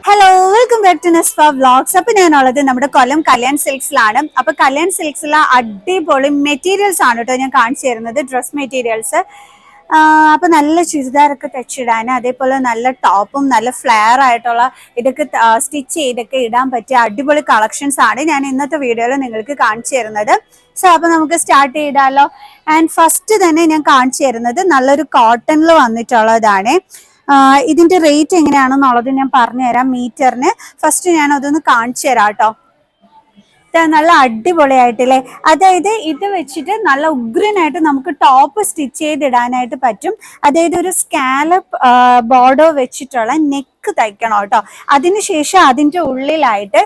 Hello, welcome back to Nesfa vlogs. അപ്പൊ ഞാനുള്ളത് നമ്മുടെ കൊല്ലം കല്യാൺ സിൽക്സിലാണ്. അപ്പൊ കല്യാൺ സിൽക്സിലെ അടിപൊളി മെറ്റീരിയൽസ് ആണ് കേട്ടോ ഞാൻ കാണിച്ചു തരുന്നത്, ഡ്രസ് മെറ്റീരിയൽസ്. അപ്പൊ നല്ല ചുരിദാറൊക്കെ തച്ചിടാൻ, അതേപോലെ നല്ല ടോപ്പും നല്ല ഫ്ലെയർ ആയിട്ടുള്ള ഇതൊക്കെ സ്റ്റിച്ച് ചെയ്തൊക്കെ ഇടാൻ പറ്റിയ അടിപൊളി കളക്ഷൻസ് ആണ് ഞാൻ ഇന്നത്തെ വീഡിയോയിൽ നിങ്ങൾക്ക് കാണിച്ചു തരുന്നത്. സോ അപ്പൊ നമുക്ക് സ്റ്റാർട്ട് ചെയ്താലോ. ആൻഡ് ഫസ്റ്റ് തന്നെ ഞാൻ കാണിച്ചു തരുന്നത് നല്ലൊരു കോട്ടണിൽ വന്നിട്ടുള്ളതാണ്. ഇതിന്റെ റേറ്റ് എങ്ങനെയാണെന്നുള്ളത് ഞാൻ പറഞ്ഞുതരാം. മീറ്ററിന് ഫസ്റ്റ് ഞാൻ അതൊന്ന് കാണിച്ചു തരാം കേട്ടോ. നല്ല അടിപൊളിയായിട്ടില്ലേ, അതായത് ഇത് വെച്ചിട്ട് നല്ല ഉഗ്രനായിട്ട് നമുക്ക് ടോപ്പ് സ്റ്റിച്ച് ചെയ്തിടാനായിട്ട് പറ്റും. അതായത് ഒരു സ്കാലപ്പ് ബോർഡർ വെച്ചിട്ടുള്ള നെക്ക് തയ്ക്കണം കേട്ടോ. അതിനുശേഷം അതിൻ്റെ ഉള്ളിലായിട്ട്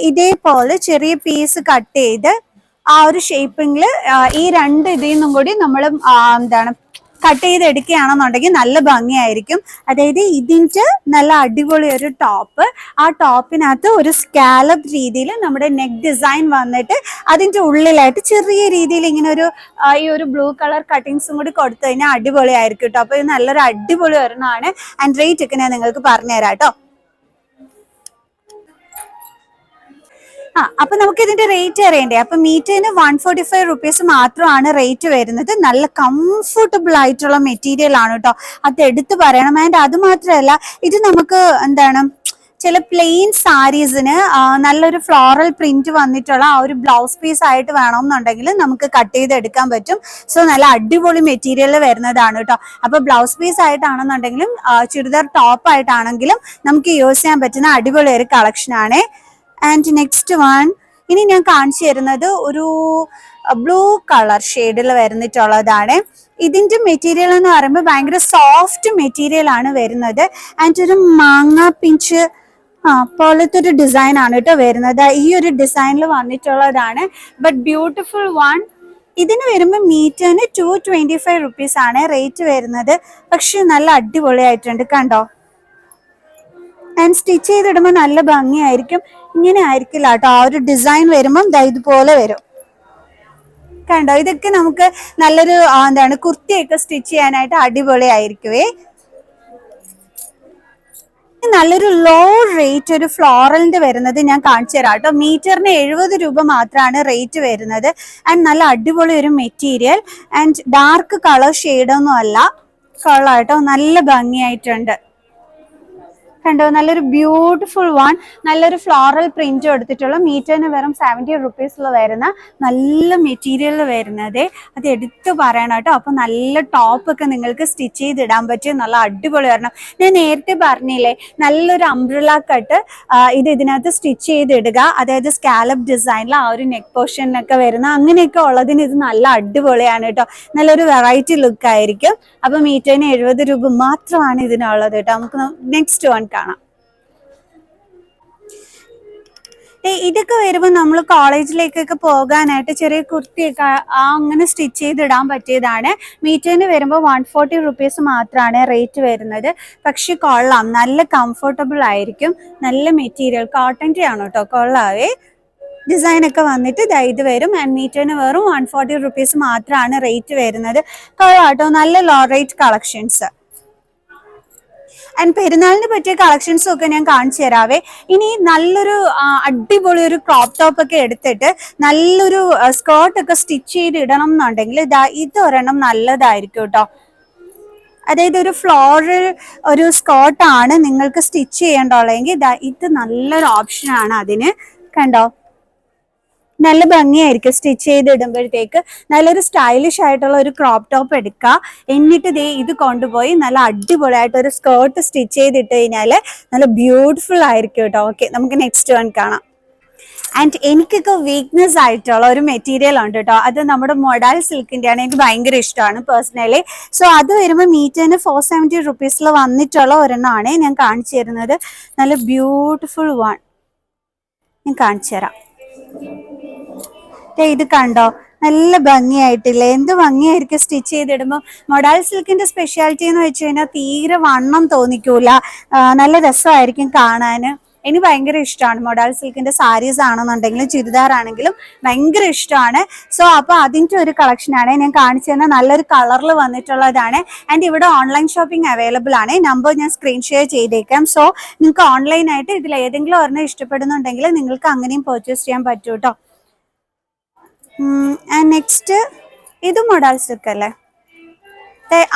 ഇതേപോലെ ചെറിയ പീസ് കട്ട് ചെയ്ത് ആ ഒരു ഷേപ്പിങ്ങിൽ ഈ രണ്ട് ഇതിൽ നിന്നും കൂടി നമ്മൾ കട്ട് ചെയ്തെടുക്കുകയാണെന്നുണ്ടെങ്കിൽ നല്ല ഭംഗിയായിരിക്കും. അതായത് ഇതിൻ്റെ നല്ല അടിപൊളി ഒരു ടോപ്പ്, ആ ടോപ്പിനകത്ത് ഒരു സ്കാലപ്പ് രീതിയിൽ നമ്മുടെ നെക്ക് ഡിസൈൻ വന്നിട്ട് അതിൻ്റെ ഉള്ളിലായിട്ട് ചെറിയ രീതിയിൽ ഇങ്ങനെ ഒരു ഈ ഒരു ബ്ലൂ കളർ കട്ടിങ്സും കൂടി കൊടുത്തു കഴിഞ്ഞാൽ അടിപൊളിയായിരിക്കും കേട്ടോ. അപ്പോൾ ഇത് നല്ലൊരു അടിപൊളി ഒരെണ്ണമാണ്. ആൻഡ് റേറ്റ് ഒക്കെ ഞാൻ നിങ്ങൾക്ക് പറഞ്ഞുതരാം കേട്ടോ. അപ്പൊ നമുക്ക് ഇതിന്റെ റേറ്റ് അറിയണ്ടേ. അപ്പൊ മീറ്ററിന് 145 റുപ്പീസ് മാത്രമാണ് റേറ്റ് വരുന്നത്. നല്ല കംഫർട്ടബിൾ ആയിട്ടുള്ള മെറ്റീരിയൽ ആണ് കേട്ടോ, അത് എടുത്തു പറയണം. ആൻഡ് അത് മാത്രമല്ല, ഇത് നമുക്ക് ചില പ്ലെയിൻ സാരീസിന് നല്ലൊരു ഫ്ലോറൽ പ്രിന്റ് വന്നിട്ടുള്ള ആ ഒരു ബ്ലൗസ് പീസ് ആയിട്ട് വേണമെന്നുണ്ടെങ്കിൽ നമുക്ക് കട്ട് ചെയ്തെടുക്കാൻ പറ്റും. സോ നല്ല അടിപൊളി മെറ്റീരിയൽ വരുന്നതാണ് കേട്ടോ. അപ്പൊ ബ്ലൗസ് പീസ് ആയിട്ടാണെന്നുണ്ടെങ്കിലും ചുരിദാർ ടോപ്പ് ആയിട്ടാണെങ്കിലും നമുക്ക് യൂസ് ചെയ്യാൻ പറ്റുന്ന അടിപൊളി ഒരു കളക്ഷൻ ആണ്. ആൻഡ് നെക്സ്റ്റ് വൺ, ഇനി ഞാൻ കാണിച്ചു തരുന്നത് ഒരു ബ്ലൂ കളർ ഷെയ്ഡിൽ വരുന്നിട്ടുള്ളതാണ്. ഇതിന്റെ മെറ്റീരിയൽ എന്ന് പറയുമ്പോൾ ഭയങ്കര സോഫ്റ്റ് മെറ്റീരിയൽ ആണ് വരുന്നത്. ആൻഡ് ഒരു മാങ്ങ പിഞ്ച് പോലത്തെ ഒരു ഡിസൈൻ ആണ് കേട്ടോ വരുന്നത്. ഈ ഒരു ഡിസൈനിൽ വന്നിട്ടുള്ളതാണ്. But beautiful one. ഇതിന് വരുമ്പോൾ മീറ്ററിന് 225 റുപ്പീസ് ആണ് റേറ്റ് വരുന്നത്. പക്ഷെ നല്ല അടിപൊളിയായിട്ടുണ്ട് കണ്ടോ. ആൻഡ് സ്റ്റിച്ച് ചെയ്തിടുമ്പോൾ നല്ല ഭംഗിയായിരിക്കും. ഇങ്ങനെ ആയിരിക്കില്ല കേട്ടോ, ആ ഒരു ഡിസൈൻ വരുമ്പം ഇതുപോലെ വരും കണ്ടോ. ഇതൊക്കെ നമുക്ക് നല്ലൊരു കുർത്തിയൊക്കെ സ്റ്റിച്ച് ചെയ്യാനായിട്ട് അടിപൊളിയായിരിക്കുവേ. നല്ലൊരു ലോ റേറ്റ് ഒരു ഫ്ലോറലിന്റെ വരുന്നത് ഞാൻ കാണിച്ചു തരാം കേട്ടോ. മീറ്ററിന് 70 രൂപ മാത്രമാണ് റേറ്റ് വരുന്നത്. ആൻഡ് നല്ല അടിപൊളി ഒരു മെറ്റീരിയൽ. ആൻഡ് ഡാർക്ക് കളർ ഷെയ്ഡൊന്നും അല്ല, കൊള്ളാട്ടോ, നല്ല ഭംഗിയായിട്ടുണ്ട് കണ്ടോ. നല്ലൊരു ബ്യൂട്ടിഫുൾ വൺ, നല്ലൊരു ഫ്ലോറൽ പ്രിന്റ് എടുത്തിട്ടുള്ള മീറ്ററിന് വെറും 70 റുപ്പീസിൽ വരുന്ന നല്ല മെറ്റീരിയൽ വരുന്നത്, അത് എടുത്തു പറയണം കേട്ടോ. അപ്പൊ നല്ല ടോപ്പൊക്കെ നിങ്ങൾക്ക് സ്റ്റിച്ച് ചെയ്തിടാൻ പറ്റും, നല്ല അടിപൊളി വരണം. ഞാൻ നേരത്തെ പറഞ്ഞില്ലേ, നല്ലൊരു അംബ്രല കട്ട് ഇതിനകത്ത് സ്റ്റിച്ച് ചെയ്തിടുക, അതായത് സ്കാലപ്പ് ഡിസൈനിൽ ആ ഒരു നെക്ക് പോർഷനൊക്കെ വരുന്ന അങ്ങനെയൊക്കെ ഉള്ളതിന് ഇത് നല്ല അടിപൊളിയാണ് കേട്ടോ. നല്ലൊരു വെറൈറ്റി ലുക്ക് ആയിരിക്കും. അപ്പൊ മീറ്ററിന് 70 രൂപ മാത്രമാണ് ഇതിനുള്ളത് കേട്ടോ. നമുക്ക് നെക്സ്റ്റ് വൺ കാണാം. ഇതൊക്കെ വരുമ്പോൾ നമ്മൾ കോളേജിലേക്കൊക്കെ പോകാനായിട്ട് ചെറിയ കുർത്തിയൊക്കെ അങ്ങനെ സ്റ്റിച്ച് ചെയ്തിടാൻ പറ്റിയതാണ്. മീറ്ററിന് വരുമ്പോൾ 140 റുപ്പീസ് മാത്രമാണ് റേറ്റ് വരുന്നത്. പക്ഷെ കൊള്ളാം, നല്ല കംഫർട്ടബിൾ ആയിരിക്കും. നല്ല മെറ്റീരിയൽ കോട്ടൻ്റെ ആണ് കേട്ടോ, കൊള്ളാവേ. ഡിസൈനൊക്കെ വന്നിട്ട് ഇത് വരും. ആൻഡ് മീറ്ററിന് വെറും 140 റുപ്പീസ് മാത്രമാണ് റേറ്റ് വരുന്നത്. കൊള്ളാം കേട്ടോ, നല്ല ലോ റേറ്റ് കളക്ഷൻസ്. ആൻഡ് പെരുന്നാളിന് പറ്റിയ കളക്ഷൻസും ഒക്കെ ഞാൻ കാണിച്ചു തരാവേ. ഇനി നല്ലൊരു അടിപൊളി ഒരു ക്രോപ്പ് ടോപ്പ് ഒക്കെ എടുത്തിട്ട് നല്ലൊരു സ്കേർട്ടൊക്കെ സ്റ്റിച്ച് ചെയ്ത് ഇടണം എന്നുണ്ടെങ്കിൽ ഇതൊരെണ്ണം നല്ലതായിരിക്കും കേട്ടോ. അതായത് ഒരു ഫ്ലോറൽ ഒരു സ്കേർട്ടാണ് നിങ്ങൾക്ക് സ്റ്റിച്ച് ചെയ്യേണ്ടുള്ളതെങ്കിൽ ഇത് നല്ലൊരു ഓപ്ഷനാണ് അതിന് കണ്ടോ. നല്ല ഭംഗിയായിരിക്കും സ്റ്റിച്ച് ചെയ്തിടുമ്പോഴത്തേക്ക്. നല്ലൊരു സ്റ്റൈലിഷ് ആയിട്ടുള്ള ഒരു ക്രോപ്പ് ടോപ്പ് എടുക്കുക, എന്നിട്ട് ഇത് കൊണ്ടുപോയി നല്ല അടിപൊളിയായിട്ട് ഒരു സ്കേർട്ട് സ്റ്റിച്ച് ചെയ്തിട്ട് കഴിഞ്ഞാൽ നല്ല ബ്യൂട്ടിഫുൾ ആയിരിക്കും കേട്ടോ. ഓക്കെ, നമുക്ക് നെക്സ്റ്റ് വൺ കാണാം. ആൻഡ് എനിക്കൊക്കെ വീക്ക്നെസ് ആയിട്ടുള്ള ഒരു മെറ്റീരിയൽ ഉണ്ട് കേട്ടോ, അത് നമ്മുടെ മൊഡാൽ സിൽക്കിൻ്റെ ആണ്. എനിക്ക് ഭയങ്കര ഇഷ്ടമാണ് പേഴ്സണലി. സോ അത് വരുമ്പോൾ മീറ്ററിന് 470 റുപ്പീസിൽ വന്നിട്ടുള്ള ഒരെണ്ണമാണ് ഞാൻ കാണിച്ചു തരുന്നത്. നല്ല ബ്യൂട്ടിഫുൾ വൺ ഞാൻ കാണിച്ചു തരാം. ഇത് കണ്ടോ, നല്ല ഭംഗിയായിട്ടില്ലേ, എന്ത് ഭംഗിയായിരിക്കും സ്റ്റിച്ച് ചെയ്തിടുമ്പോൾ. മൊഡാൽ സിൽക്കിന്റെ സ്പെഷ്യാലിറ്റി എന്ന് വെച്ച് കഴിഞ്ഞാൽ തീരെ വണ്ണം തോന്നിക്കൂല, നല്ല രസമായിരിക്കും കാണാൻ. എനിക്ക് ഭയങ്കര ഇഷ്ടമാണ് മൊഡാൾ സിൽക്കിന്റെ സാരീസ് ആണെന്നുണ്ടെങ്കിലും ചുരിദാർ ആണെങ്കിലും ഭയങ്കര ഇഷ്ടമാണ്. സോ അപ്പൊ അതിന്റെ ഒരു കളക്ഷൻ ആണ് ഞാൻ കാണിച്ചു തന്ന, നല്ലൊരു കളറിൽ വന്നിട്ടുള്ളതാണ്. ആൻഡ് ഇവിടെ ഓൺലൈൻ ഷോപ്പിംഗ് അവൈലബിൾ ആണ്. നമ്പർ ഞാൻ സ്ക്രീൻ ഷെയർ ചെയ്തേക്കാം. സോ നിങ്ങൾക്ക് ഓൺലൈനായിട്ട് ഇതിൽ ഏതെങ്കിലും ഒരെണ്ണം ഇഷ്ടപ്പെടുന്നുണ്ടെങ്കിൽ നിങ്ങൾക്ക് അങ്ങനെയും പർച്ചേസ് ചെയ്യാൻ പറ്റൂ കേട്ടോ. ആൻഡ് നെക്സ്റ്റ് ഇത് മൊഡാൾ സിൽക്ക് അല്ലേ,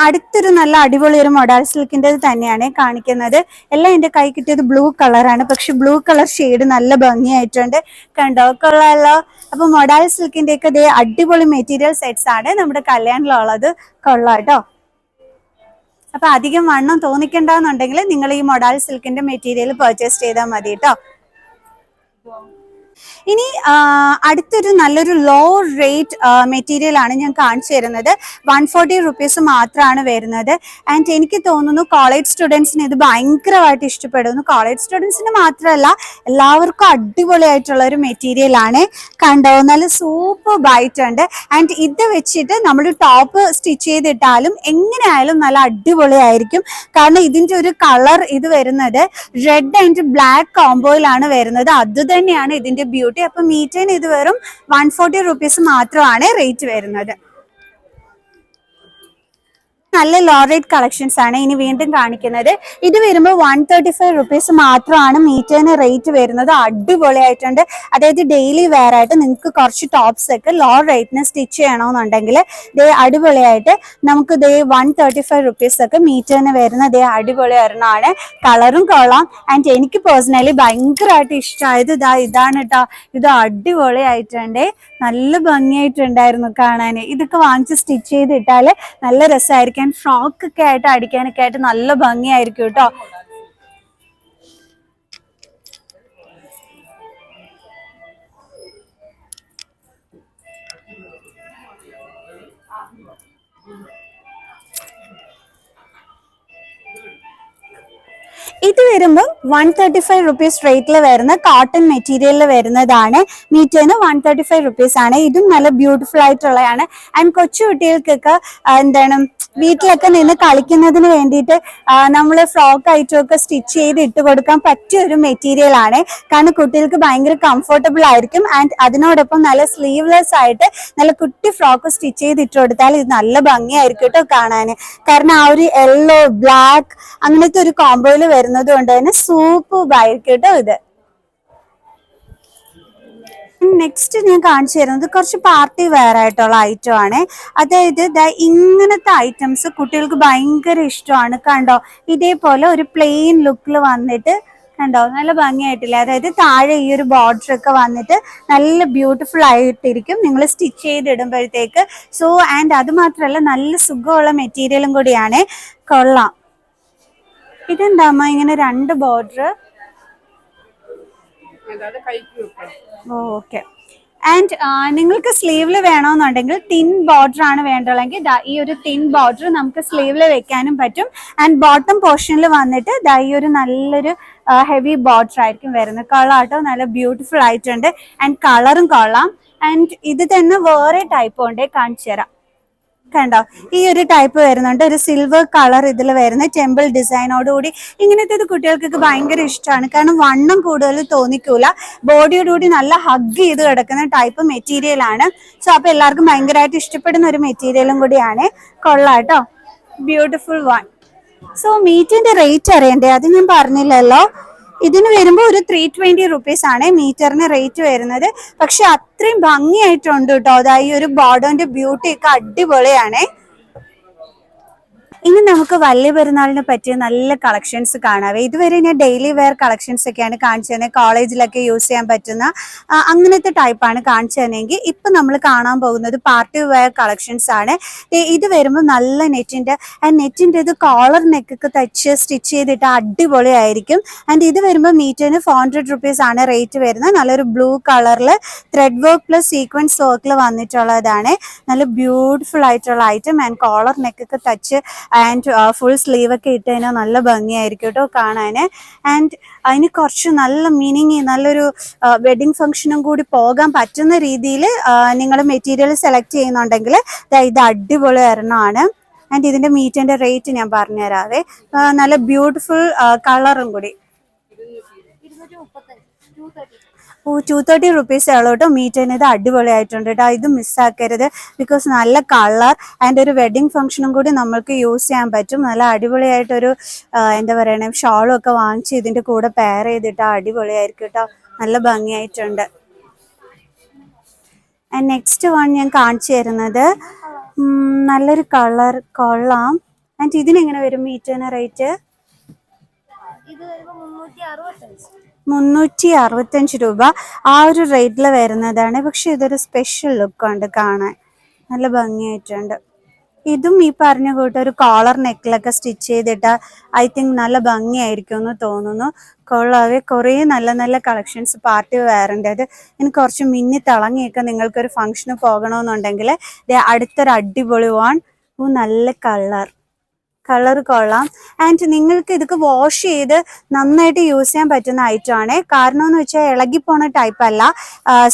അടുത്തൊരു നല്ല അടിപൊളി ഒരു മൊഡാൾ സിൽക്കിൻ്റെ തന്നെയാണ് കാണിക്കുന്നത്. എല്ലാം എൻ്റെ കൈ കിട്ടിയത് ബ്ലൂ കളറാണ്, പക്ഷെ ബ്ലൂ കളർ ഷെയ്ഡ് നല്ല ഭംഗിയായിട്ടുണ്ട്, കണ്ടോ കൊള്ളാലോ. അപ്പൊ മൊഡാൾ സിൽക്കിന്റെ ഒക്കെ ഇതേ അടിപൊളി മെറ്റീരിയൽ സെറ്റ്സ് ആണ് നമ്മുടെ കല്യാണിലുള്ളത്, കൊള്ളാം കേട്ടോ. അപ്പൊ അധികം വണ്ണം തോന്നിക്കണ്ടെന്നുണ്ടെങ്കിൽ നിങ്ങൾ ഈ മൊഡാൾ സിൽക്കിന്റെ മെറ്റീരിയൽ പർച്ചേസ് ചെയ്താൽ മതി കേട്ടോ. ഇനി അടുത്തൊരു നല്ലൊരു ലോ റേറ്റ് മെറ്റീരിയൽ ആണ് ഞാൻ കാണിച്ചു തരുന്നത്. 140 റുപ്പീസ് മാത്രമാണ് വരുന്നത്. ആൻഡ് എനിക്ക് തോന്നുന്നു കോളേജ് സ്റ്റുഡൻസിന് ഇത് ഭയങ്കരമായിട്ട് ഇഷ്ടപ്പെടുന്നു. കോളേജ് സ്റ്റുഡൻസിന് മാത്രമല്ല എല്ലാവർക്കും അടിപൊളിയായിട്ടുള്ള ഒരു മെറ്റീരിയൽ ആണ്, കണ്ടോ നല്ല സൂപ്പർ ബൈറ്റ് ഉണ്ട്. ആൻഡ് ഇത് വെച്ചിട്ട് നമ്മൾ ടോപ്പ് സ്റ്റിച്ച് ചെയ്തിട്ടാലും എങ്ങനെയായാലും നല്ല അടിപൊളിയായിരിക്കും. കാരണം ഇതിന്റെ ഒരു കളർ ഇത് വരുന്നത് റെഡ് ആൻഡ് ബ്ലാക്ക് കോംബോയിലാണ് വരുന്നത്, അത് തന്നെയാണ് ഇതിന്റെ ബ്യൂട്ടി. അപ്പൊ മീറ്ററിന് ഇത് വെറും 140 റുപ്പീസ് മാത്രമാണ് റേറ്റ് വരുന്നത്. നല്ല ലോ റേറ്റ് കളക്ഷൻസ് ആണ് ഇനി വീണ്ടും കാണിക്കുന്നത്. ഇത് വരുമ്പോൾ 135 റുപ്പീസ് മാത്രമാണ് മീറ്ററിന് റേറ്റ് വരുന്നത്. അടിപൊളിയായിട്ടുണ്ട്. അതായത് ഡെയിലി വെയർ ആയിട്ട് നിങ്ങൾക്ക് കുറച്ച് ടോപ്സ് ഒക്കെ ലോ റേറ്റിന് സ്റ്റിച്ച് ചെയ്യണമെന്നുണ്ടെങ്കിൽ ദേ അടിപൊളിയായിട്ട് നമുക്ക് ദേ 135 റുപ്പീസ് ഒക്കെ മീറ്ററിന് വരുന്ന ദേ അടിപൊളി ഒരെണ്ണമാണ്. കളറും കൊള്ളാം. ആൻഡ് എനിക്ക് പേഴ്സണലി ഭയങ്കരമായിട്ട് ഇഷ്ടമായത് ഇതാണ് കേട്ടോ. ഇത് അടിപൊളിയായിട്ടുണ്ട്, നല്ല ഭംഗിയായിട്ടുണ്ടായിരുന്നു കാണാൻ. ഇതൊക്കെ വാങ്ങിച്ച് സ്റ്റിച്ച് ചെയ്തിട്ടാൽ നല്ല രസമായിരിക്കും. ഫ്രോക്ക് ഒക്കെ ആയിട്ട് അടിക്കാനൊക്കെ ആയിട്ട് നല്ല ഭംഗിയായിരിക്കും കേട്ടോ. ഇത് വരുമ്പോൾ 135 റുപ്പീസ് റേറ്റിൽ വരുന്ന കോട്ടൺ മെറ്റീരിയലിൽ വരുന്നതാണ്. മീറ്ററിന് 135 റുപ്പീസ് ആണ്. ഇതും നല്ല ബ്യൂട്ടിഫുൾ ആയിട്ടുള്ളതാണ്. ആൻഡ് കൊച്ചു കുട്ടികൾക്കൊക്കെ എന്താണ് വീട്ടിലൊക്കെ നിന്ന് കളിക്കുന്നതിന് വേണ്ടിയിട്ട് നമ്മൾ ഫ്രോക്ക് ആയിട്ടൊക്കെ സ്റ്റിച്ച് ചെയ്ത് ഇട്ട് കൊടുക്കാൻ പറ്റിയ ഒരു മെറ്റീരിയൽ ആണ്. കാരണം കുട്ടികൾക്ക് ഭയങ്കര കംഫർട്ടബിൾ ആയിരിക്കും. ആൻഡ് അതിനോടൊപ്പം നല്ല സ്ലീവ്ലെസ് ആയിട്ട് നല്ല കുട്ടി ഫ്രോക്ക് സ്റ്റിച്ച് ചെയ്ത് ഇട്ട് കൊടുത്താൽ ഇത് നല്ല ഭംഗിയായിരിക്കും കേട്ടോ കാണാൻ. കാരണം ആ ഒരു യെല്ലോ ബ്ലാക്ക് അങ്ങനത്തെ ഒരു കോംബോയിൽ വരുന്നത് കൊണ്ട് തന്നെ സൂപ്പർ ആയിരിക്കും കേട്ടോ ഇത്. നെക്സ്റ്റ് ഞാൻ കാണിച്ചു തരുന്നത് കുറച്ച് പാർട്ടി വെയർ ആയിട്ടുള്ള ഐറ്റം ആണ്. അതായത് ഇങ്ങനത്തെ ഐറ്റംസ് കുട്ടികൾക്ക് ഭയങ്കര ഇഷ്ടമാണ്. കണ്ടോ ഇതേപോലെ ഒരു പ്ലെയിൻ ലുക്കിൽ വന്നിട്ട് കണ്ടോ നല്ല ഭംഗിയായിട്ടില്ല. അതായത് താഴെ ഈ ഒരു ബോർഡർ ഒക്കെ വന്നിട്ട് നല്ല ബ്യൂട്ടിഫുൾ ആയിട്ടിരിക്കും നിങ്ങൾ സ്റ്റിച്ച് ചെയ്തിടുമ്പോഴത്തേക്ക്. സോ ആൻഡ് അത് മാത്രമല്ല നല്ല സുഖമുള്ള മെറ്റീരിയലും കൂടിയാണ്, കൊള്ളാം. ഇതെന്താമ്മ ഇങ്ങനെ രണ്ട് ബോർഡർ? ഓക്കെ. ആൻഡ് നിങ്ങൾക്ക് സ്ലീവിൽ വേണമെന്നുണ്ടെങ്കിൽ തിൻ ബോർഡർ ആണ് വേണ്ടതെങ്കിൽ ഈ ഒരു തിൻ ബോർഡർ നമുക്ക് സ്ലീവിൽ വെക്കാനും പറ്റും. ആൻഡ് ബോട്ടം പോർഷനിൽ വന്നിട്ട് ഈ ഒരു നല്ലൊരു ഹെവി ബോർഡർ ആയിരിക്കും വരുന്നത്. കൊള്ളാട്ടോ, നല്ല ബ്യൂട്ടിഫുൾ ആയിട്ടുണ്ട്. ആൻഡ് കളറും കൊള്ളാം. ആൻഡ് ഇത് തന്നെ വേറെ ടൈപ്പ് ഉണ്ട്, കാണിച്ചു തരാം. കണ്ടോ ഈ ഒരു ടൈപ്പ് വരുന്നുണ്ട്, ഒരു സിൽവർ കളർ ഇതിൽ വരുന്ന ടെമ്പിൾ ഡിസൈനോടുകൂടി. ഇങ്ങനത്തേത് കുട്ടികൾക്കൊക്കെ ഭയങ്കര ഇഷ്ടമാണ്. കാരണം വണ്ണം കൂടുതൽ തോന്നിക്കൂല, ബോഡിയോടുകൂടി നല്ല ഹഗ് ചെയ്ത് കിടക്കുന്ന ടൈപ്പ് മെറ്റീരിയൽ ആണ്. സോ അപ്പൊ എല്ലാവർക്കും ഭയങ്കരമായിട്ട് ഇഷ്ടപ്പെടുന്ന ഒരു മെറ്റീരിയലും കൂടിയാണ്, കൊള്ളാട്ടോ, ബ്യൂട്ടിഫുൾ വൺ. സോ മീറ്റിന്റെ റേറ്റ് അറിയണ്ടേ, അത് ഞാൻ പറഞ്ഞില്ലല്ലോ. ഇതിന് വരുമ്പോൾ ഒരു 320 റുപ്പീസ് ആണ് മീറ്ററിന് റേറ്റ് വരുന്നത്. പക്ഷെ അത്രയും ഭംഗിയായിട്ടുണ്ട് കേട്ടോ. അതായത് ഈ ഒരു ബോർഡറിന്റെ ബ്യൂട്ടി ഒക്കെ അടിപൊളിയാണ്. ഇനി നമുക്ക് വലിയ പെരുന്നാളിന് പറ്റിയ നല്ല കളക്ഷൻസ് കാണാവേ. ഇതുവരെ ഞാൻ ഡെയിലി വെയർ കളക്ഷൻസ് ഒക്കെയാണ് കാണിച്ചു തന്നെ, കോളേജിലൊക്കെ യൂസ് ചെയ്യാൻ പറ്റുന്ന അങ്ങനത്തെ ടൈപ്പാണ് കാണിച്ചു തന്നെങ്കിൽ ഇപ്പൊ നമ്മൾ കാണാൻ പോകുന്നത് പാർട്ടി വെയർ കളക്ഷൻസ് ആണ്. ഇത് വരുമ്പോൾ നല്ല നെറ്റിന്റെ ഇത് കോളർ നെക്കൊക്കെ തച്ച് സ്റ്റിച്ച് ചെയ്തിട്ട് അടിപൊളിയായിരിക്കും. ആൻഡ് ഇത് വരുമ്പോൾ മീറ്ററിന് 400 റുപ്പീസ് ആണ് റേറ്റ് വരുന്നത്. നല്ലൊരു ബ്ലൂ കളറിൽ ത്രെഡ് വർക്ക് പ്ലസ് സീക്വൻസ് വർക്കിൽ വന്നിട്ടുള്ളതാണ്. നല്ല ബ്യൂട്ടിഫുൾ ആയിട്ടുള്ള ഐറ്റം. ആൻഡ് കോളർ നെക്കൊക്കെ തച്ച് ആൻഡ് ഫുൾ സ്ലീവ് ഒക്കെ ഇട്ട് കഴിഞ്ഞാൽ നല്ല ഭംഗിയായിരിക്കും കേട്ടോ കാണാൻ. ആൻഡ് അതിന് കുറച്ച് നല്ല മീനിങ്, നല്ലൊരു വെഡിങ് ഫംഗ്ഷനും കൂടി പോകാൻ പറ്റുന്ന രീതിയിൽ നിങ്ങൾ മെറ്റീരിയൽ സെലക്ട് ചെയ്യുന്നുണ്ടെങ്കിൽ ഇത് അടിപൊളി ഒരെണ്ണമാണ്. ആൻഡ് ഇതിന്റെ മീറ്ററിന്റെ റേറ്റ് ഞാൻ പറഞ്ഞുതരാവേ. നല്ല ബ്യൂട്ടിഫുൾ കളറും കൂടി. ഓ 230 ഉള്ളൂ കേട്ടോ മീറ്ററിന്. ഇത് അടിപൊളിയായിട്ടുണ്ട് കേട്ടോ, ഇത് മിസ്സാക്കരുത്. ബിക്കോസ് നല്ല കളർ ആൻഡ് ഒരു വെഡിങ് ഫംഗ്ഷനും കൂടി നമ്മൾക്ക് യൂസ് ചെയ്യാൻ പറ്റും. നല്ല അടിപൊളിയായിട്ടൊരു എന്താ പറയണേ ഷോളും ഒക്കെ വാങ്ങിച്ച് ഇതിൻ്റെ കൂടെ പെയർ ചെയ്തിട്ടോ അടിപൊളിയായിരിക്കും കേട്ടോ, നല്ല ഭംഗിയായിട്ടുണ്ട്. ആൻഡ് നെക്സ്റ്റ് വൺ ഞാൻ കാണിച്ചു തരുന്നത് നല്ലൊരു കളർ കൊള്ളാം. ആൻഡ് ഇതിനെങ്ങനെ വരും മീറ്ററിന് റേറ്റ്? 365 രൂപ ആ ഒരു റേറ്റിൽ വരുന്നതാണ്. പക്ഷെ ഇതൊരു സ്പെഷ്യൽ ലുക്കുണ്ട് കാണാൻ, നല്ല ഭംഗിയായിട്ടുണ്ട്. ഇതും ഈ പറഞ്ഞ കൂട്ട് ഒരു കോളർ നെക്കിലൊക്കെ സ്റ്റിച്ച് ചെയ്തിട്ട് ഐ തിങ്ക് നല്ല ഭംഗിയായിരിക്കും എന്ന് തോന്നുന്നു. കൊള്ളാവേ, കുറേ നല്ല നല്ല കളക്ഷൻസ് പാർട്ടി വെയറിൻ്റെത്. ഇനി കുറച്ച് മിന്നി തിളങ്ങിയൊക്കെ നിങ്ങൾക്കൊരു ഫംഗ്ഷന് പോകണമെന്നുണ്ടെങ്കിൽ അടുത്തൊരു അടിപൊളി വൺ. നല്ല കളർ കൊള്ളാം. ആൻഡ് നിങ്ങൾക്ക് ഇതൊക്കെ വാഷ് ചെയ്ത് നന്നായിട്ട് യൂസ് ചെയ്യാൻ പറ്റുന്ന ഐറ്റം ആണ്. കാരണം എന്ന് വെച്ചാൽ ഇളകിപ്പോണ ടൈപ്പ് അല്ല,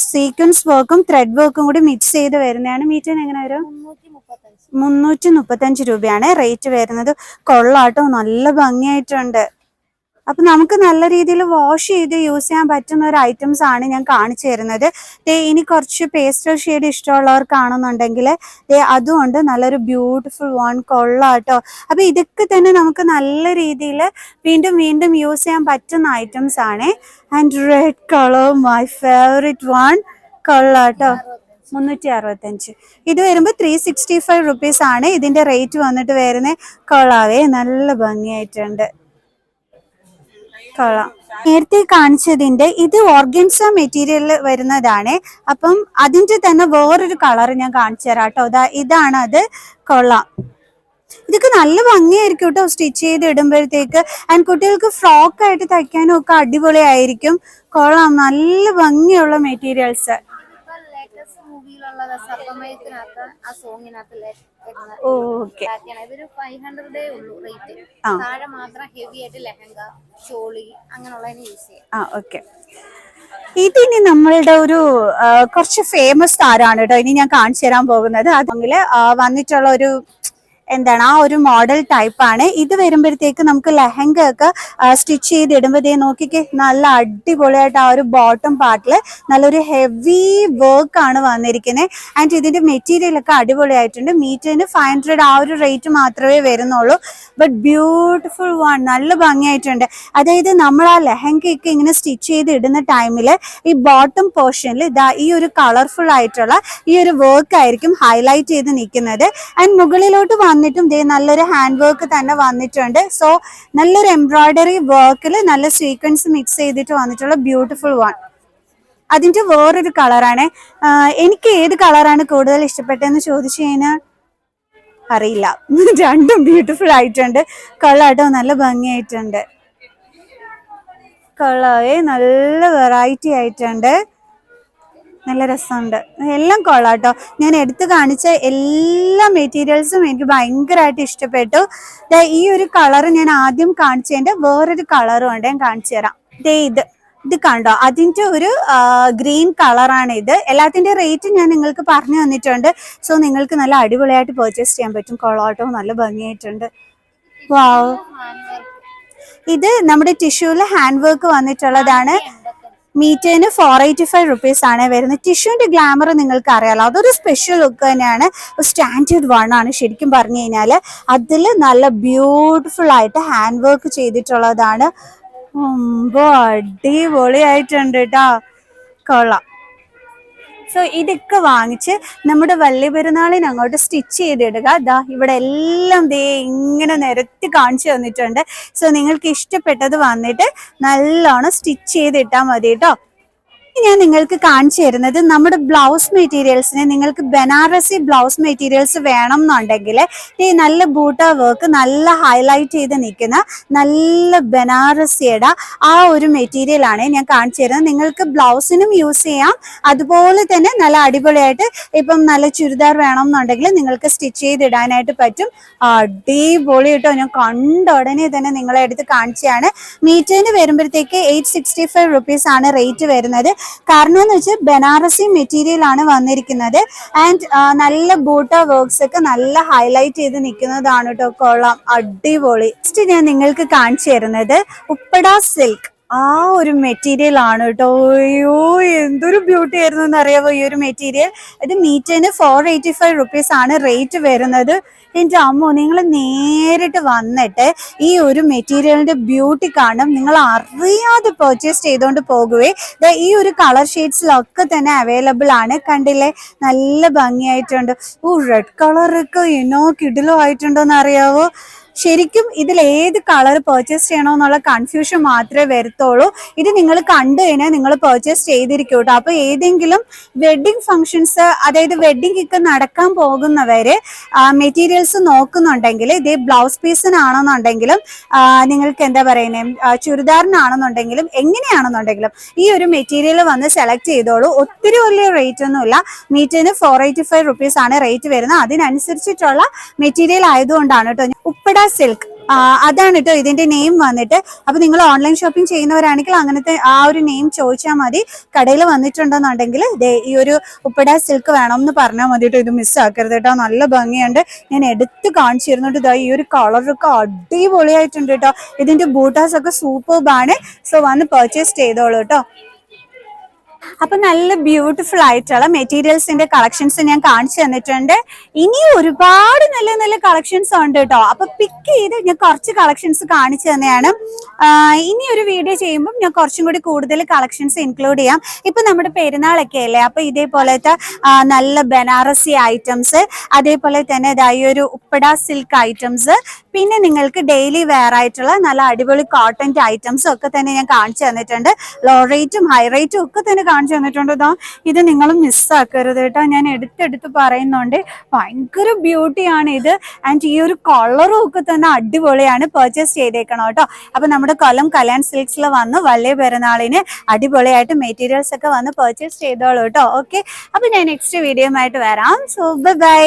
സീക്വൻസ് വർക്കും ത്രെഡ് വർക്കും കൂടി മിക്സ് ചെയ്ത് വരുന്നതാണ്. മീറ്ററിന് എങ്ങനെ വരും? 335 രൂപയാണ് റേറ്റ് വരുന്നത്. കൊള്ളാട്ടോ, നല്ല ഭംഗിയായിട്ടുണ്ട്. അപ്പൊ നമുക്ക് നല്ല രീതിയിൽ വാഷ് ചെയ്ത് യൂസ് ചെയ്യാൻ പറ്റുന്ന ഒരു ഐറ്റംസ് ആണ് ഞാൻ കാണിച്ചു തരുന്നത്. ഇനി കുറച്ച് പേസ്റ്റൽ ഷെയ്ഡ് ഇഷ്ടമുള്ളവർക്കാണെന്നുണ്ടെങ്കിൽ അതുകൊണ്ട് നല്ലൊരു ബ്യൂട്ടിഫുൾ വൺ കൊള്ളാട്ടോ. അപ്പൊ ഇതൊക്കെ തന്നെ നമുക്ക് നല്ല രീതിയിൽ വീണ്ടും വീണ്ടും യൂസ് ചെയ്യാൻ പറ്റുന്ന ഐറ്റംസ് ആണ്. And red colour my favourite one, കൊള്ളാട്ടോ. 365. ഇത് വരുമ്പോൾ 365 റുപ്പീസ് ആണ് ഇതിന്റെ റേറ്റ് വന്നിട്ട് വരുന്നത്. കൊള്ളാവേ, നല്ല ഭംഗിയായിട്ടുണ്ട്, കൊള്ളാം. നേരത്തെ കാണിച്ചതിന്റെ ഇത് ഓർഗൻസ മെറ്റീരിയൽ വരുന്നതാണ്. അപ്പം അതിന്റെ തന്നെ വേറൊരു കളർ ഞാൻ കാണിച്ചു തരാം കേട്ടോ. ഇതാണ് അത്, കൊള്ളാം. ഇതൊക്കെ നല്ല ഭംഗിയായിരിക്കും കേട്ടോ സ്റ്റിച്ച് ചെയ്ത് ഇടുമ്പോഴത്തേക്ക്. ആൻഡ് കുട്ടികൾക്ക് ഫ്രോക്ക് ആയിട്ട് തയ്ക്കാനും ഒക്കെ അടിപൊളിയായിരിക്കും. കൊള്ളാം, നല്ല ഭംഗിയുള്ള മെറ്റീരിയൽസ്. ഇതിനി നമ്മളുടെ ഒരു കുറച്ച് ഫേമസ് താരമാണ് കേട്ടോ ഇനി ഞാൻ കാണിച്ചു തരാൻ പോകുന്നത്. അതെങ്കിൽ വന്നിട്ടുള്ള ഒരു എന്താണ് ആ ഒരു മോഡൽ ടൈപ്പ് ആണ്. ഇത് വരുമ്പോഴത്തേക്ക് നമുക്ക് ലെഹങ്ക ഒക്കെ സ്റ്റിച്ച് ചെയ്ത് ഇടുമ്പോൾ നോക്കിക്കേ, നല്ല അടിപൊളിയായിട്ട് ആ ഒരു ബോട്ടം പാർട്ടിൽ നല്ലൊരു ഹെവി വർക്ക് ആണ് വന്നിരിക്കുന്നത്. ആൻഡ് ഇതിന്റെ മെറ്റീരിയൽ ഒക്കെ അടിപൊളിയായിട്ടുണ്ട്. മീറ്ററിന് 500 ആ ഒരു റേറ്റ് മാത്രമേ വരുന്നുള്ളൂ. ബട്ട് ബ്യൂട്ടിഫുൾ വൺ, നല്ല ഭംഗിയായിട്ടുണ്ട്. അതായത് നമ്മൾ ആ ലെഹങ്കയൊക്കെ ഇങ്ങനെ സ്റ്റിച്ച് ചെയ്ത് ഇടുന്ന ടൈമിൽ ഈ ബോട്ടം പോർഷനിൽ ഈ ഒരു കളർഫുൾ ആയിട്ടുള്ള ഈ ഒരു വർക്ക് ആയിരിക്കും ഹൈലൈറ്റ് ചെയ്ത് നിൽക്കുന്നത്. ആൻഡ് മുകളിലോട്ട് വന്നിട്ടും നല്ലൊരു ഹാൻഡ് വർക്ക് തന്നെ വന്നിട്ടുണ്ട്. സോ നല്ലൊരു എംബ്രോയിഡറി വർക്കിൽ നല്ല സീക്വൻസ് മിക്സ് ചെയ്തിട്ട് വന്നിട്ടുള്ള ബ്യൂട്ടിഫുൾ വൺ. അതിന്റെ വേറൊരു കളറാണ്. എനിക്ക് ഏത് കളറാണ് കൂടുതൽ ഇഷ്ടപ്പെട്ടതെന്ന് ചോദിച്ചു കഴിഞ്ഞാൽ അറിയില്ല. രണ്ടും ബ്യൂട്ടിഫുൾ ആയിട്ടുണ്ട്. കൊള്ളാട്ടോ, നല്ല ഭംഗിയായിട്ടുണ്ട്. കൊള്ളാവേ, നല്ല വെറൈറ്റി ആയിട്ടുണ്ട്, നല്ല രസമുണ്ട്. എല്ലാം കൊള്ളാട്ടോ. ഞാൻ എടുത്തു കാണിച്ച എല്ലാ മെറ്റീരിയൽസും എനിക്ക് ഭയങ്കരമായിട്ട് ഇഷ്ടപ്പെട്ടു. ഈ ഒരു കളർ ഞാൻ ആദ്യം കാണിച്ചതിന്റെ വേറൊരു കളറും ഉണ്ട്, ഞാൻ കാണിച്ചു തരാം. ഇത് കണ്ടോ, അതിന്റെ ഒരു ഗ്രീൻ കളറാണ് ഇത്. എല്ലാത്തിന്റെ റേറ്റ് ഞാൻ നിങ്ങൾക്ക് പറഞ്ഞു തന്നിട്ടുണ്ട്. സോ നിങ്ങൾക്ക് നല്ല അടിപൊളിയായിട്ട് പർച്ചേസ് ചെയ്യാൻ പറ്റും. കൊള്ളാട്ടോ, നല്ല ഭംഗിയായിട്ടുണ്ട്. വാവ്, ഇത് നമ്മുടെ ടിഷ്യൂല് ഹാൻഡ് വർക്ക് വന്നിട്ടുള്ളതാണ്. മീറ്ററിന് 485 റുപ്പീസ് ആണ് വരുന്നത്. ടിഷ്യൂന്റെ ഗ്ലാമർ നിങ്ങൾക്ക് അറിയാലോ, അതൊരു സ്പെഷ്യൽ ലുക്ക് തന്നെയാണ്. സ്റ്റാൻഡേർഡ് വൺ ആണ് ശരിക്കും പറഞ്ഞു കഴിഞ്ഞാൽ. അതിൽ നല്ല ബ്യൂട്ടിഫുൾ ആയിട്ട് ഹാൻഡ് വർക്ക് ചെയ്തിട്ടുള്ളതാണ്. അടിപൊളിയായിട്ടുണ്ട് കേട്ടോ, കൊള്ളാം. സോ ഇതൊക്കെ വാങ്ങിച്ച് നമ്മുടെ വലിയ പെരുന്നാളിന് അങ്ങോട്ട് സ്റ്റിച്ച് ചെയ്തിടുക. ഇവിടെ എല്ലാം ഇങ്ങനെ നിരത്തി കാണിച്ചു തന്നിട്ടുണ്ട്. സോ നിങ്ങൾക്ക് ഇഷ്ടപ്പെട്ടത് വന്നിട്ട് നല്ലോണം സ്റ്റിച്ച് ചെയ്തിട്ടാൽ മതി കേട്ടോ. ഞാൻ നിങ്ങൾക്ക് കാണിച്ചു തരുന്നത് നമ്മുടെ ബ്ലൗസ് മെറ്റീരിയൽസിന് നിങ്ങൾക്ക് ബനാറസി ബ്ലൗസ് മെറ്റീരിയൽസ് വേണം എന്നുണ്ടെങ്കിൽ ഈ നല്ല ബൂട്ട വർക്ക് നല്ല ഹൈലൈറ്റ് ചെയ്ത് നിൽക്കുന്ന നല്ല ബനാറസിയുടെ ആ ഒരു മെറ്റീരിയൽ ആണ് ഞാൻ കാണിച്ചു തരുന്നത്. നിങ്ങൾക്ക് ബ്ലൗസിനും യൂസ് ചെയ്യാം, അതുപോലെ തന്നെ നല്ല അടിപൊളിയായിട്ട് ഇപ്പം നല്ല ചുരിദാർ വേണം എന്നുണ്ടെങ്കിൽ നിങ്ങൾക്ക് സ്റ്റിച്ച് ചെയ്തിടാനായിട്ട് പറ്റും. അടിപൊളി കേട്ടോ, ഞാൻ കണ്ട ഉടനെ തന്നെ നിങ്ങളെ എടുത്ത് കാണിച്ചാണ്. മീറ്ററിന് വരുമ്പോഴത്തേക്ക് 865 റുപ്പീസ് ആണ് റേറ്റ് വരുന്നത്. കാരണം എന്ന് വെച്ചാൽ ബനാറസി മെറ്റീരിയൽ ആണ് വന്നിരിക്കുന്നത്. ആൻഡ് നല്ല ബൂട്ട വർക്ക്സ് ഒക്കെ നല്ല ഹൈലൈറ്റ് ചെയ്ത് നിൽക്കുന്നതാണ് കേട്ടോ. കൊള്ളാം, അടിപൊളി. നെക്സ്റ്റ് ഞാൻ നിങ്ങൾക്ക് കാണിച്ചു തരുന്നത് ഉപ്പട സിൽക്ക്. ആ ഒരു മെറ്റീരിയൽ ആണ് കേട്ടോ. അയ്യോ എന്തൊരു ബ്യൂട്ടി ആയിരുന്നു എന്നറിയാവോ ഈ ഒരു മെറ്റീരിയൽ. ഇത് മീറ്ററിന് 485 ആണ് റേറ്റ് വരുന്നത്. എൻ്റെ അമ്മോ, നിങ്ങൾ നേരിട്ട് വന്നിട്ട് ഈ ഒരു മെറ്റീരിയലിന്റെ ബ്യൂട്ടി കാണും. നിങ്ങൾ അറിയാതെ പർച്ചേസ് ചെയ്തുകൊണ്ട് പോകുവേ. ഈ ഒരു കളർ ഷെയ്ഡ്സിലൊക്കെ തന്നെ അവൈലബിൾ ആണ്. കണ്ടില്ലേ, നല്ല ഭംഗിയായിട്ടുണ്ട്. റെഡ് കളറൊക്കെ ഇനോ കിടിലോ ആയിട്ടുണ്ടോന്ന് അറിയാവോ. ശരിക്കും ഇതിൽ ഏത് കളർ പർച്ചേസ് ചെയ്യണമെന്നുള്ള കൺഫ്യൂഷൻ മാത്രമേ വരത്തുള്ളൂ. ഇത് നിങ്ങൾ കണ്ടു കഴിഞ്ഞാൽ നിങ്ങൾ പർച്ചേസ് ചെയ്തിരിക്കും കേട്ടോ. അപ്പൊ ഏതെങ്കിലും വെഡിങ് ഫംഗ്ഷൻസ്, അതായത് വെഡിങ് ഒക്കെ നടക്കാൻ പോകുന്നവര് മെറ്റീരിയൽസ് നോക്കുന്നുണ്ടെങ്കിൽ, ഇതേ ബ്ലൗസ് പീസിനാണെന്നുണ്ടെങ്കിലും നിങ്ങൾക്ക് എന്താ പറയുന്നത്, ചുരിദാറിനാണെന്നുണ്ടെങ്കിലും എങ്ങനെയാണെന്നുണ്ടെങ്കിലും ഈ ഒരു മെറ്റീരിയൽ വന്ന് സെലക്ട് ചെയ്തോളൂ. ഒത്തിരി വലിയ റേറ്റ് ഒന്നുമില്ല. മീറ്ററിന് 485 ആണ് റേറ്റ് വരുന്നത്. അതിനനുസരിച്ചിട്ടുള്ള മെറ്റീരിയൽ ആയതുകൊണ്ടാണ് കേട്ടോ. ഉപ്പട സിൽക്ക് അതാണ് കേട്ടോ ഇതിന്റെ നെയിം വന്നിട്ട്. അപ്പൊ നിങ്ങൾ ഓൺലൈൻ ഷോപ്പിംഗ് ചെയ്യുന്നവരാണെങ്കിൽ അങ്ങനത്തെ ആ ഒരു നെയിം ചോദിച്ചാൽ മതി. കടയിൽ വന്നിട്ടുണ്ടെന്നുണ്ടെങ്കിൽ ഈ ഒരു ഉപ്പട സിൽക്ക് വേണം എന്ന് പറഞ്ഞാൽ മതി കേട്ടോ. ഇത് മിസ്സാക്കരുത് കേട്ടോ, നല്ല ഭംഗിയുണ്ട്. ഞാൻ എടുത്ത് കാണിച്ചു തരുന്നുണ്ട്. ഇതാ ഈ ഒരു കളറൊക്കെ അടിപൊളിയായിട്ടുണ്ട് കേട്ടോ. ഇതിന്റെ ബൂട്ടാസ് ഒക്കെ സൂപ്പർബാണ്. സോ വന്ന് പർച്ചേസ് ചെയ്തോളൂ കേട്ടോ. അപ്പൊ നല്ല ബ്യൂട്ടിഫുൾ ആയിട്ടുള്ള മെറ്റീരിയൽസിന്റെ കളക്ഷൻസ് ഞാൻ കാണിച്ചു തന്നിട്ടുണ്ട്. ഇനി ഒരുപാട് നല്ല നല്ല കളക്ഷൻസ് ഉണ്ട് കേട്ടോ. അപ്പൊ പിക്ക് ചെയ്ത് ഞാൻ കുറച്ച് കളക്ഷൻസ് കാണിച്ചു തന്നെയാണ്. ഇനി ഒരു വീഡിയോ ചെയ്യുമ്പോൾ ഞാൻ കുറച്ചും കൂടി കൂടുതൽ കളക്ഷൻസ് ഇൻക്ലൂഡ് ചെയ്യാം. ഇപ്പൊ നമ്മുടെ പെരുന്നാളൊക്കെ അല്ലേ, അപ്പൊ ഇതേപോലത്തെ നല്ല ബനാറസി ഐറ്റംസ്, അതേപോലെ തന്നെ ഈ ഒരു ഉപ്പട സിൽക്ക് ഐറ്റംസ്, പിന്നെ നിങ്ങൾക്ക് ഡെയിലി വെയർ ആയിട്ടുള്ള നല്ല അടിപൊളി കോട്ടൺ ഐറ്റംസും ഒക്കെ തന്നെ ഞാൻ കാണിച്ചു തന്നിട്ടുണ്ട്. ലോ റേറ്റും ഹൈ റേറ്റും ഒക്കെ തന്നെ കാണിച്ചു തന്നിട്ടുണ്ട്. ഇതാ ഇത് നിങ്ങളും മിസ്സാക്കരുത് കേട്ടോ. ഞാൻ എടുത്തെടുത്ത് പറയുന്നുണ്ട്, ഭയങ്കര ബ്യൂട്ടിയാണ് ഇത്. ആൻഡ് ഈ ഒരു കളറും ഒക്കെ തന്നെ അടിപൊളിയാണ്. പർച്ചേസ് ചെയ്തേക്കണം കേട്ടോ. അപ്പൊ നമ്മുടെ കൊല്ലം കല്യാൺ സിൽക്സിൽ വന്ന് വലിയ പെരുന്നാളിന് അടിപൊളിയായിട്ട് മെറ്റീരിയൽസ് ഒക്കെ വന്ന് പർച്ചേസ് ചെയ്തോളൂ കേട്ടോ. ഓക്കെ, അപ്പൊ ഞാൻ നെക്സ്റ്റ് വീഡിയോ ആയിട്ട് വരാം. So by.